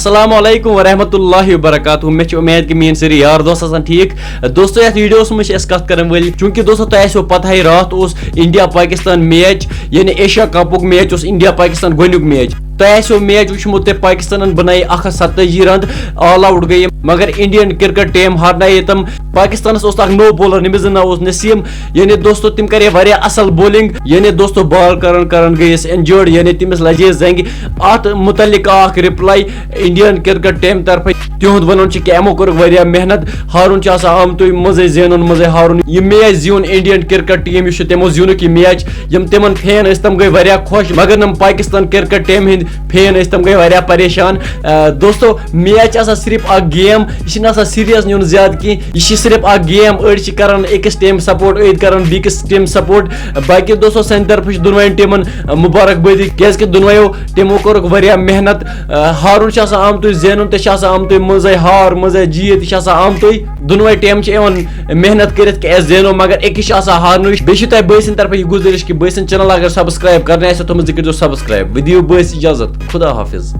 السلام علیکم ورحمۃ اللہ وبرکاتہ مے امید کہ میری ساری یار دوست آسان ٹھیک دوستو یتھ ویڈیوس مجھ کت کرن ول چونکہ دوستو تہ آسو پتہ رات اس انڈیا پاکستان میچ یعنی ایشیا کپک میچ اس انڈیا پاکستان گونیک میچ تہ آسو میچ وچمت پاکستان بنائی 127 رن آل آؤٹ گئی مگر انڈین کرکٹ ٹیم ہارنائے تم پاکستانس اس نو بولر نمز ناو نسیم یعنی دوستو تم کرے واریاہ اصل بولنگ یعنی دوستو بال کرن گئیس انجرڈ یعنی تمس لجے زنگ ات متعلق اخ رپلائی انڈین کرکٹ ٹیم طرف تہد ون کہ امو کور واریاہ محنت ہارون آمت مزے زینن مزے ہارون یہ میچ زیون انڈین کرکٹ ٹیم یہ تمو زیونک یہ میچ یم تمن فین اس تم گئی واریاہ خوش مگر نم پاکستان کرکٹ ٹیم ہند فین اس تم گئی واریاہ پریشان دوستو میچ صرف اک گیم یہ سیریس نیون زیادہ کی یہ صرف اک گیم اڑ کران اکس ٹیم سپورٹ اڑ کران بیکس ٹیم سپورٹ باقی دوستو سن طرف دونوین ٹیمن مبارک بادی کیاز کہ دونویو ٹیمو کورک واریاہ محنت ہارون آمت زینن تہ آمت مزے ہار مزے جیت یہ آمت دونوے ٹیم محنت کرت کہ زینو مگر اکس ہارن بیس تہ بٲے سن طرف یہ گزارش کہ بٲے سن چینل اگر سبسکرائب کرنے آسو تم ذکر سبسکرائب ودیو بٲے اجازت خدا حافظ.